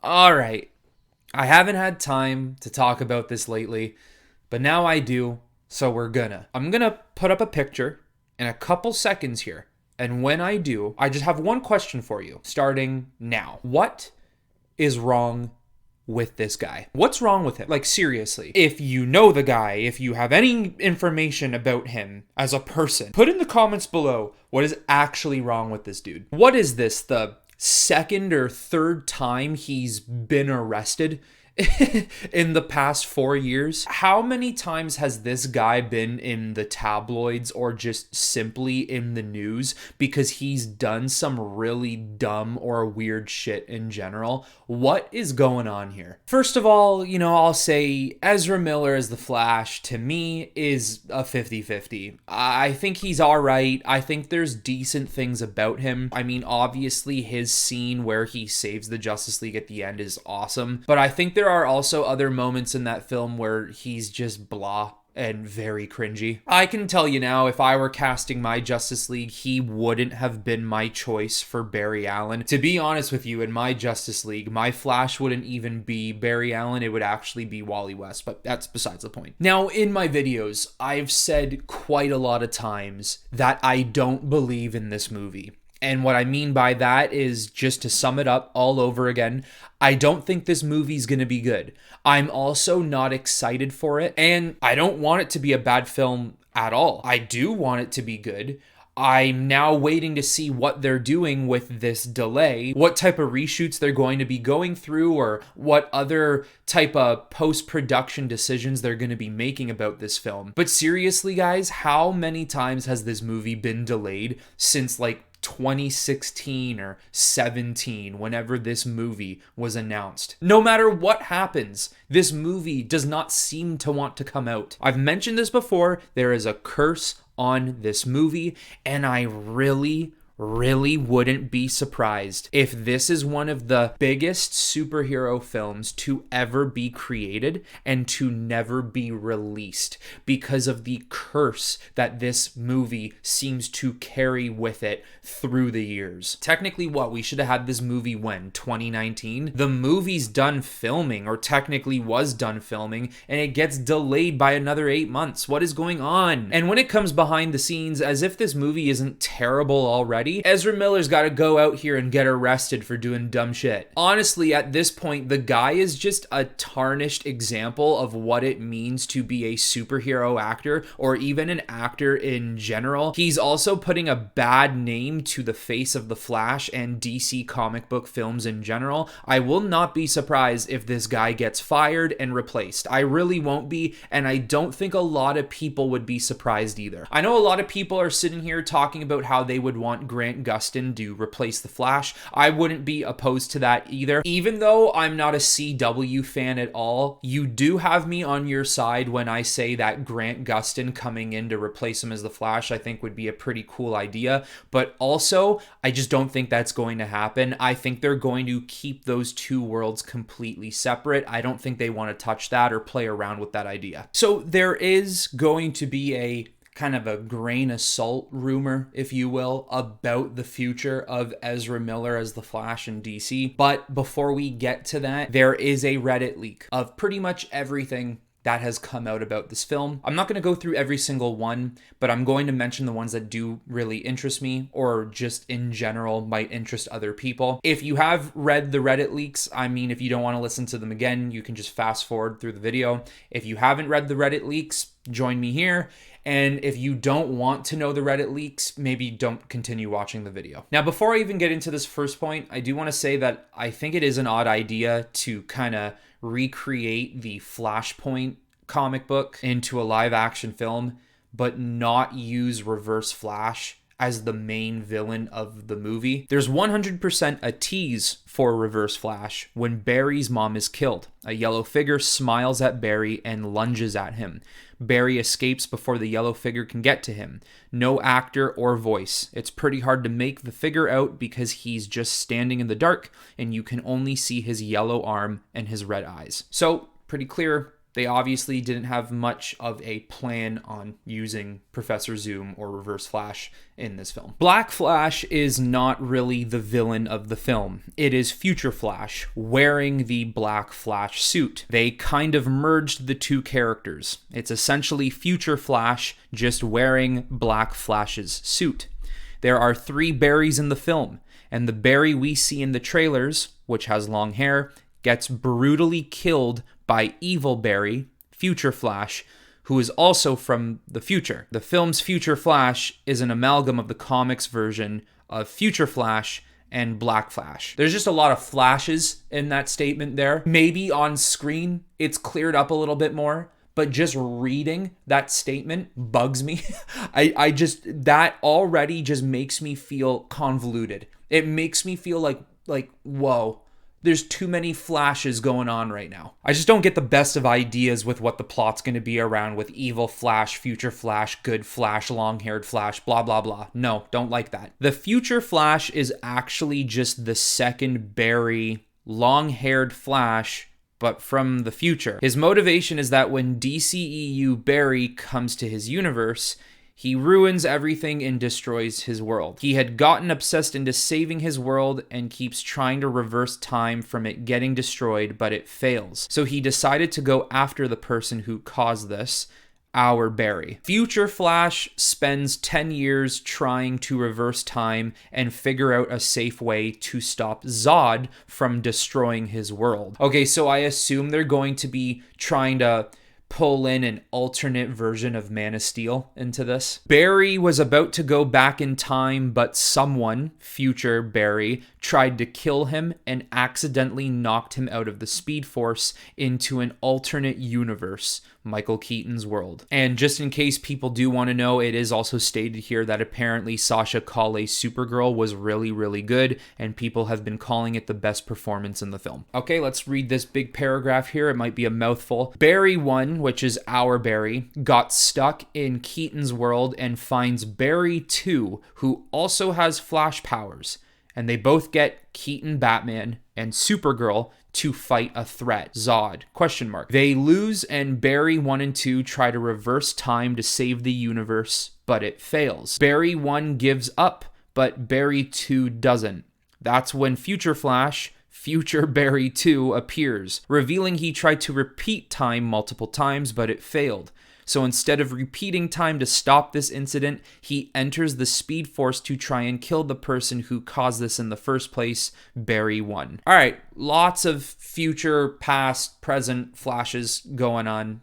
All right. I haven't had time to talk about this lately, but now I do, so we're gonna. I'm gonna put up a picture in a couple seconds here. And when I do, I just have one question for you, starting now. What is wrong with this guy? What's wrong with him? Like, seriously. If you know the guy, if you have any information about him as a person, put in the comments below what is actually wrong with this dude. What is this, the second or third time he's been arrested in the past 4 years? How many times has this guy been in the tabloids or just simply in the news because he's done some really dumb or weird shit in general? What is going on here? First of all, I'll say Ezra Miller as the Flash, to me, is a 50-50. I think he's all right. I think there's decent things about him. I mean, obviously his scene where he saves the Justice League at the end is awesome, but I think there are also other moments in that film where he's just blah and very cringy. I can tell you now, if I were casting my Justice League, he wouldn't have been my choice for Barry Allen. To be honest with you, in my Justice League, my Flash wouldn't even be Barry Allen, it would actually be Wally West, but that's besides the point. Now, in my videos, I've said quite a lot of times that I don't believe in this movie. And what I mean by that is, just to sum it up all over again, I don't think this movie's gonna be good. I'm also not excited for it, and I don't want it to be a bad film at all. I do want it to be good. I'm now waiting to see what they're doing with this delay, what type of reshoots they're going to be going through, or what other type of post-production decisions they're going to be making about this film. But seriously, guys, how many times has this movie been delayed since 2016 or 17, whenever this movie was announced? No matter what happens, this movie does not seem to want to come out. I've mentioned this before, there is a curse on this movie, and I really wouldn't be surprised if this is one of the biggest superhero films to ever be created and to never be released, because of the curse that this movie seems to carry with it through the years. Technically, we should have had this movie when? 2019? The movie's done filming, or technically was done filming, and it gets delayed by another 8 months. What is going on? And when it comes behind the scenes, as if this movie isn't terrible already, Ezra Miller's got to go out here and get arrested for doing dumb shit. Honestly, at this point, the guy is just a tarnished example of what it means to be a superhero actor, or even an actor in general. He's also putting a bad name to the face of the Flash and DC comic book films in general. I will not be surprised if this guy gets fired and replaced. I really won't be, and I don't think a lot of people would be surprised either. I know a lot of people are sitting here talking about how they would want Grant Gustin to replace the Flash. I wouldn't be opposed to that either. Even though I'm not a CW fan at all, you do have me on your side when I say that Grant Gustin coming in to replace him as the Flash, I think would be a pretty cool idea. But also, I just don't think that's going to happen. I think they're going to keep those two worlds completely separate. I don't think they want to touch that or play around with that idea. So there is going to be a kind of a grain of salt rumor, if you will, about the future of Ezra Miller as the Flash in DC. But before we get to that, there is a Reddit leak of pretty much everything that has come out about this film. I'm not going to go through every single one, but I'm going to mention the ones that do really interest me, or just in general might interest other people. If you have read the Reddit leaks, I mean, if you don't want to listen to them again, you can just fast forward through the video. If you haven't read the Reddit leaks, join me here. And if you don't want to know the Reddit leaks, maybe don't continue watching the video. Now, before I even get into this first point, I do want to say that I think it is an odd idea to kind of recreate the Flashpoint comic book into a live action film, but not use Reverse Flash as the main villain of the movie. There's 100% a tease for Reverse Flash when Barry's mom is killed. A yellow figure smiles at Barry and lunges at him. Barry escapes before the yellow figure can get to him. No actor or voice. It's pretty hard to make the figure out because he's just standing in the dark and you can only see his yellow arm and his red eyes. So, pretty clear, They obviously didn't have much of a plan on using Professor Zoom or Reverse Flash in this film. Black Flash is not really the villain of the film. It is Future Flash wearing the Black Flash suit. They kind of merged the two characters. It's essentially Future Flash just wearing Black Flash's suit. There are 3 Barrys in the film, and the Barry we see in the trailers, which has long hair, gets brutally killed by Evil Barry, Future Flash, who is also from the future. The film's Future Flash is an amalgam of the comics version of Future Flash and Black Flash. There's just a lot of flashes in that statement there. Maybe on screen it's cleared up a little bit more, but just reading that statement bugs me. I just, that already just makes me feel convoluted. It makes me feel like, whoa, there's too many flashes going on right now. I just don't get the best of ideas with what the plot's going to be around with Evil Flash, Future Flash, Good Flash, Long-Haired Flash, blah, blah, blah. No, don't like that. The Future Flash is actually just the second Barry long-haired Flash, but from the future. His motivation is that when DCEU Barry comes to his universe, he ruins everything and destroys his world. He had gotten obsessed into saving his world and keeps trying to reverse time from it getting destroyed, but it fails. So he decided to go after the person who caused this, our Barry. Future Flash spends 10 years trying to reverse time and figure out a safe way to stop Zod from destroying his world. Okay, so I assume they're going to be trying to pull in an alternate version of Man of Steel into this. Barry was about to go back in time, but someone, future Barry, tried to kill him and accidentally knocked him out of the Speed Force into an alternate universe, Michael Keaton's world. And just in case people do want to know, it is also stated here that apparently Sasha Calle's Supergirl was really, really good, and people have been calling it the best performance in the film. Okay, let's read this big paragraph here. It might be a mouthful. Barry 1, which is our Barry, got stuck in Keaton's world and finds Barry 2, who also has Flash powers. And they both get Keaton Batman and Supergirl to fight a threat, Zod, ? They lose and Barry 1 and 2 try to reverse time to save the universe, but it fails. Barry 1 gives up, but Barry 2 doesn't. That's when Future Flash, Future Barry 2, appears, revealing he tried to repeat time multiple times, but it failed. So instead of repeating time to stop this incident, he enters the Speed Force to try and kill the person who caused this in the first place, Barry 1. All right, lots of future, past, present flashes going on.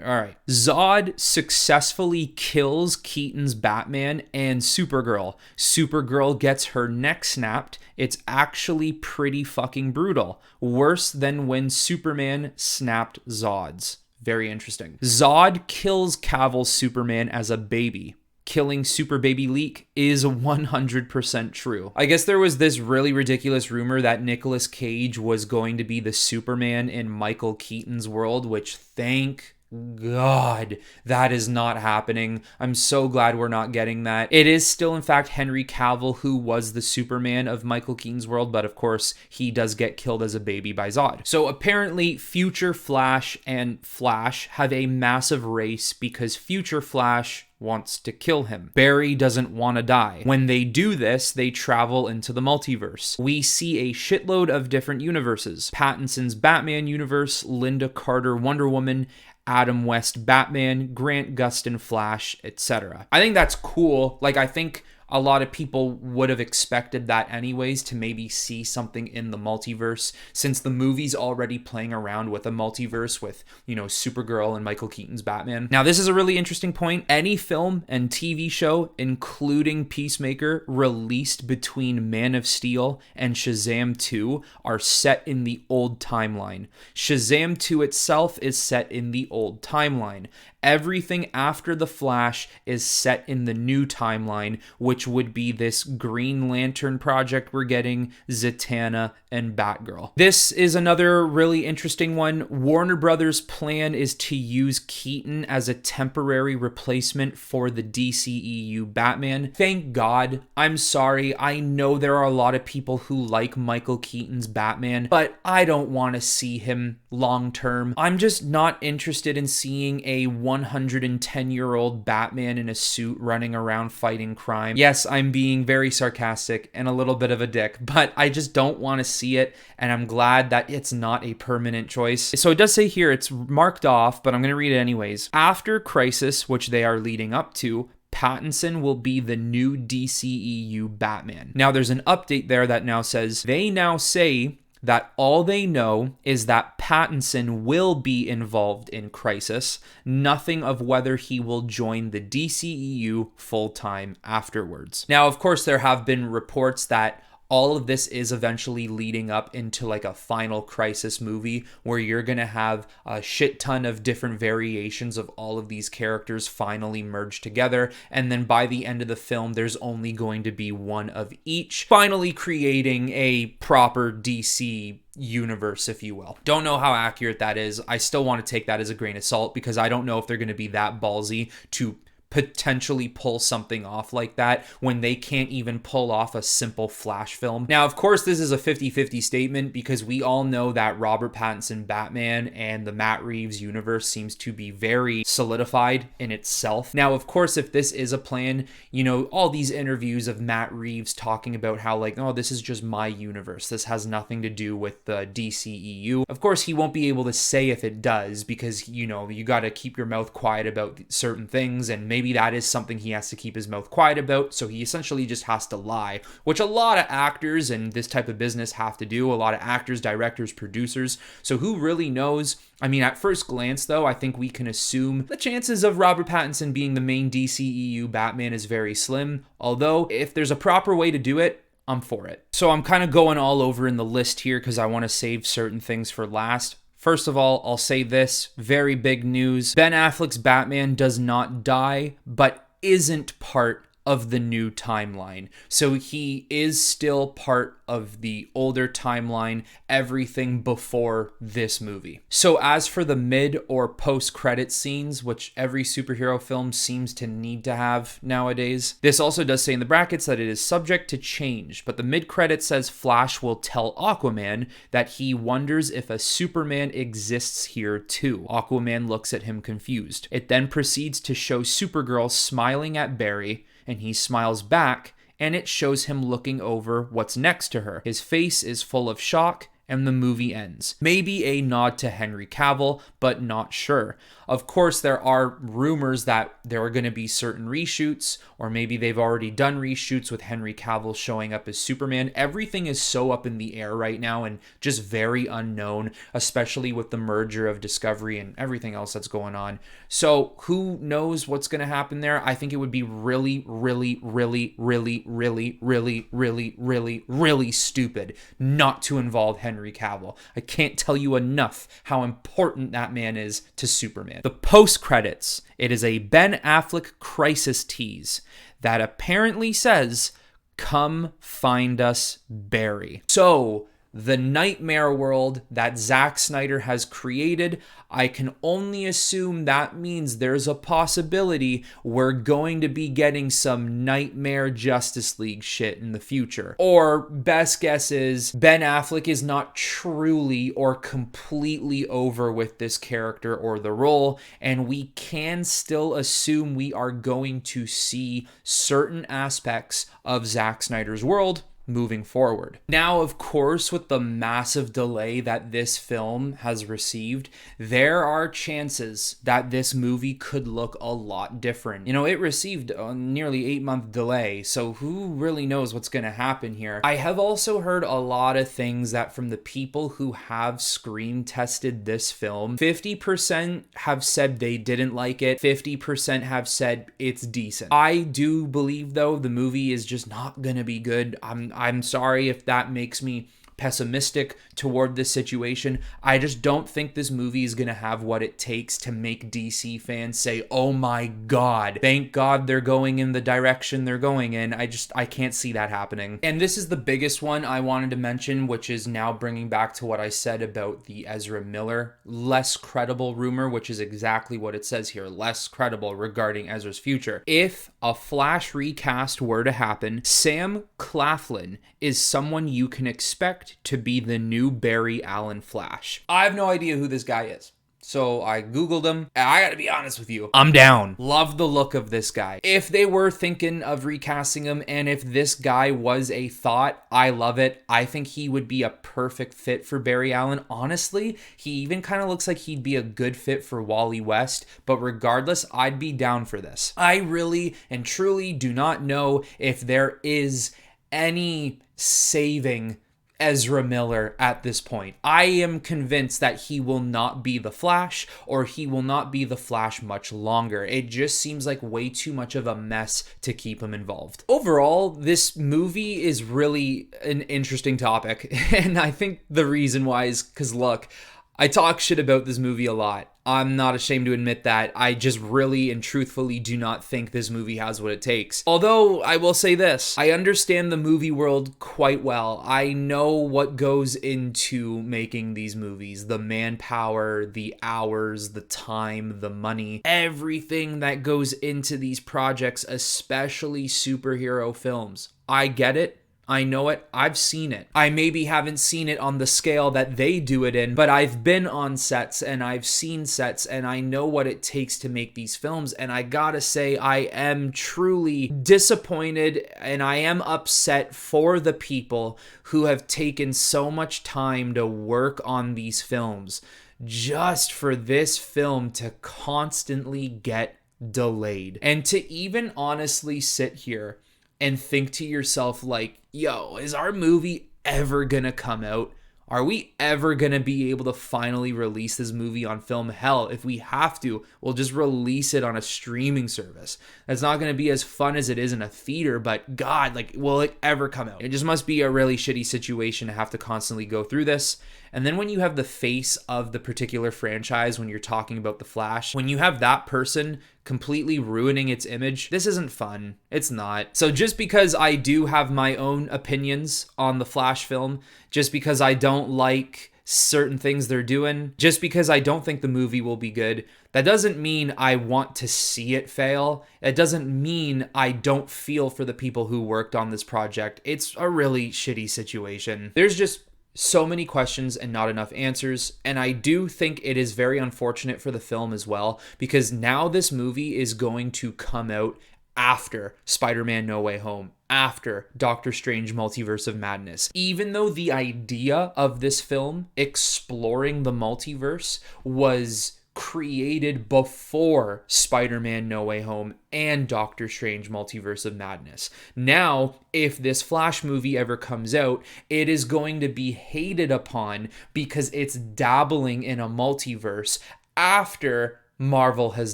All right. Zod successfully kills Keaton's Batman and Supergirl. Supergirl gets her neck snapped. It's actually pretty fucking brutal. Worse than when Superman snapped Zod's. Very interesting. Zod kills Cavill's Superman as a baby. Killing Super Baby Leak is 100% true. I guess there was this really ridiculous rumor that Nicolas Cage was going to be the Superman in Michael Keaton's world, which thank God, that is not happening. I'm so glad we're not getting that. It is still, in fact, Henry Cavill who was the Superman of Michael Keaton's world, but of course, he does get killed as a baby by Zod. So apparently, Future Flash and Flash have a massive race because Future Flash wants to kill him. Barry doesn't want to die. When they do this, they travel into the multiverse. We see a shitload of different universes. Pattinson's Batman universe, Linda Carter Wonder Woman, Adam West Batman, Grant Gustin Flash, etc. I think that's cool. Like, I think a lot of people would have expected that anyways, to maybe see something in the multiverse, since the movie's already playing around with a multiverse with, you know, Supergirl and Michael Keaton's Batman. Now, this is a really interesting point. Any film and TV show, including Peacemaker, released between Man of Steel and Shazam 2 are set in the old timeline. Shazam 2 itself is set in the old timeline. Everything after The Flash is set in the new timeline, which would be this Green Lantern project we're getting, Zatanna, and Batgirl. This is another really interesting one. Warner Brothers' plan is to use Keaton as a temporary replacement for the DCEU Batman. Thank God. I'm sorry. I know there are a lot of people who like Michael Keaton's Batman, but I don't want to see him long term. I'm just not interested in seeing a 110-year-old Batman in a suit running around fighting crime. Yes, I'm being very sarcastic and a little bit of a dick, but I just don't want to see it, and I'm glad that it's not a permanent choice. So it does say here it's marked off, but I'm going to read it anyways. After Crisis, which they are leading up to, Pattinson will be the new DCEU Batman. Now there's an update there that now says, they now say that all they know is that Pattinson will be involved in Crisis, nothing of whether he will join the DCEU full-time afterwards. Now, of course, there have been reports that all of this is eventually leading up into like a final Crisis movie where you're going to have a shit ton of different variations of all of these characters finally merged together. And then by the end of the film, there's only going to be one of each, finally creating a proper DC universe, if you will. Don't know how accurate that is. I still want to take that as a grain of salt because I don't know if they're going to be that ballsy to potentially pull something off like that when they can't even pull off a simple Flash film. Now, of course, this is a 50-50 statement because we all know that Robert Pattinson Batman and the Matt Reeves universe seems to be very solidified in itself. Now, of course, if this is a plan, you know, all these interviews of Matt Reeves talking about how like, oh, this is just my universe. This has nothing to do with the DCEU. Of course, he won't be able to say if it does because, you know, you got to keep your mouth quiet about certain things, and maybe that is something he has to keep his mouth quiet about, so he essentially just has to lie, which a lot of actors in this type of business have to do, a lot of actors, directors, producers, so who really knows? I mean, at first glance, though, I think we can assume the chances of Robert Pattinson being the main DCEU Batman is very slim, although if there's a proper way to do it, I'm for it. So I'm kind of going all over in the list here because I want to save certain things for last. First of all, I'll say this, very big news. Ben Affleck's Batman does not die, but isn't part of the new timeline. So he is still part of the older timeline, everything before this movie. So as for the mid or post-credit scenes, which every superhero film seems to need to have nowadays, this also does say in the brackets that it is subject to change, but the mid-credit says Flash will tell Aquaman that he wonders if a Superman exists here too. Aquaman looks at him confused. It then proceeds to show Supergirl smiling at Barry, and he smiles back, and it shows him looking over what's next to her. His face is full of shock, and the movie ends. Maybe a nod to Henry Cavill, but not sure. Of course, there are rumors that there are going to be certain reshoots, or maybe they've already done reshoots with Henry Cavill showing up as Superman. Everything is so up in the air right now and just very unknown, especially with the merger of Discovery and everything else that's going on. So who knows what's going to happen there? I think it would be really, really, really, really, really, really, really, really, really stupid not to involve Henry Cavill. I can't tell you enough how important that man is to Superman. The post-credits, it is a Ben Affleck Crisis tease that apparently says, "Come find us, Barry." So, the nightmare world that Zack Snyder has created, I can only assume that means there's a possibility we're going to be getting some nightmare Justice League shit in the future. Or best guess is Ben Affleck is not truly or completely over with this character or the role, and we can still assume we are going to see certain aspects of Zack Snyder's world moving forward. Now, of course, with the massive delay that this film has received, there are chances that this movie could look a lot different. You know, it received a nearly 8-month delay, so who really knows what's going to happen here? I have also heard a lot of things that from the people who have screen tested this film, 50% have said they didn't like it, 50% have said it's decent. I do believe, though, the movie is just not going to be good. I'm sorry if that makes me pessimistic toward this situation. I just don't think this movie is going to have what it takes to make DC fans say, oh my God, thank God they're going in the direction they're going in. I can't see that happening. And this is the biggest one I wanted to mention, which is now bringing back to what I said about the Ezra Miller less credible rumor, which is exactly what it says here, less credible regarding Ezra's future. If a Flash recast were to happen, Sam Claflin is someone you can expect to be the new Barry Allen Flash. I have no idea who this guy is. So I Googled him, and I gotta be honest with you, I'm down. Love the look of this guy. If they were thinking of recasting him, and if this guy was a thought, I love it. I think he would be a perfect fit for Barry Allen. Honestly, he even kind of looks like he'd be a good fit for Wally West, but regardless, I'd be down for this. I really and truly do not know if there is any saving Ezra Miller at this point. I am convinced that he will not be the Flash, or he will not be the Flash much longer. It just seems like way too much of a mess to keep him involved. Overall, this movie is really an interesting topic, and I think the reason why is because, look, I talk shit about this movie a lot. I'm not ashamed to admit that. I just really and truthfully do not think this movie has what it takes. Although, I will say this, I understand the movie world quite well. I know what goes into making these movies. The manpower, the hours, the time, the money, everything that goes into these projects, especially superhero films. I get it. I know it. I've seen it. I maybe haven't seen it on the scale that they do it in, but I've been on sets and I've seen sets and I know what it takes to make these films. And I gotta say, I am truly disappointed and I am upset for the people who have taken so much time to work on these films just for this film to constantly get delayed. And to even honestly sit here and think to yourself like, yo, is our movie ever gonna come out? Are we ever gonna be able to finally release this movie on film? Hell, if we have to, we'll just release it on a streaming service. That's not gonna be as fun as it is in a theater, but God, like, will it ever come out? It just must be a really shitty situation to have to constantly go through this. And then when you have the face of the particular franchise, when you're talking about The Flash, when you have that person completely ruining its image, this isn't fun. It's not. So just because I do have my own opinions on the Flash film, just because I don't like certain things they're doing, just because I don't think the movie will be good, that doesn't mean I want to see it fail. It doesn't mean I don't feel for the people who worked on this project. It's a really shitty situation. There's just so many questions and not enough answers, and I do think it is very unfortunate for the film as well, because now this movie is going to come out after Spider-Man No Way Home, after Doctor Strange Multiverse of Madness. Even though the idea of this film exploring the multiverse was created before Spider-Man No Way Home and Doctor Strange Multiverse of Madness. Now, if this Flash movie ever comes out, it is going to be hated upon because it's dabbling in a multiverse after Marvel has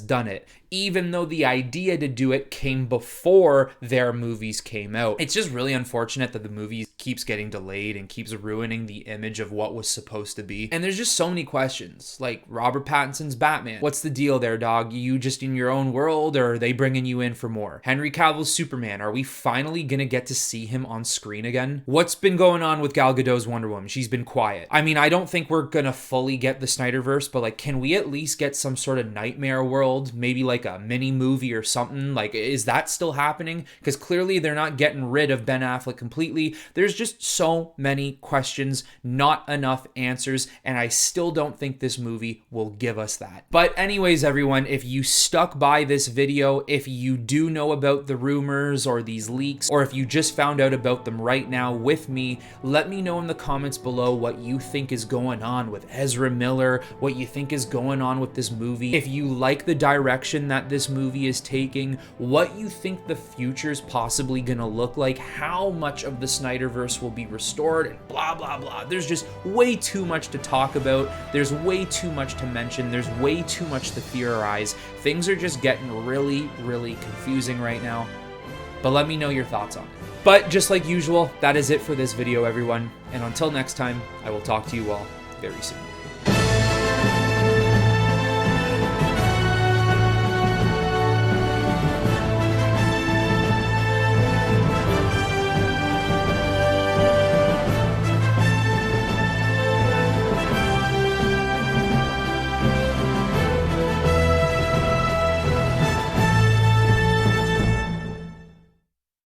done it, even though the idea to do it came before their movies came out. It's just really unfortunate that the movie keeps getting delayed and keeps ruining the image of what was supposed to be. And there's just so many questions, like Robert Pattinson's Batman. What's the deal there, dog? You just in your own world, or are they bringing you in for more? Henry Cavill's Superman. Are we finally gonna get to see him on screen again? What's been going on with Gal Gadot's Wonder Woman? She's been quiet. I mean, I don't think we're gonna fully get the Snyderverse, but like, can we at least get some sort of nightmare world? Maybe like a mini movie or something? Like, is that still happening? Because clearly they're not getting rid of Ben Affleck completely. There's just so many questions, not enough answers, and I still don't think this movie will give us that. But anyways, everyone, if you stuck by this video, if you do know about the rumors or these leaks, or if you just found out about them right now with me, let me know in the comments below what you think is going on with Ezra Miller, what you think is going on with this movie. If you like the direction that this movie is taking, what you think the future's possibly gonna look like, how much of the Snyderverse will be restored, and blah blah blah. There's just way too much to talk about. There's way too much to mention. There's way too much to theorize. Things are just getting really confusing right now. but let me know your thoughts on it. But just like usual, that is it for this video, everyone. And until next time, I will talk to you all very soon.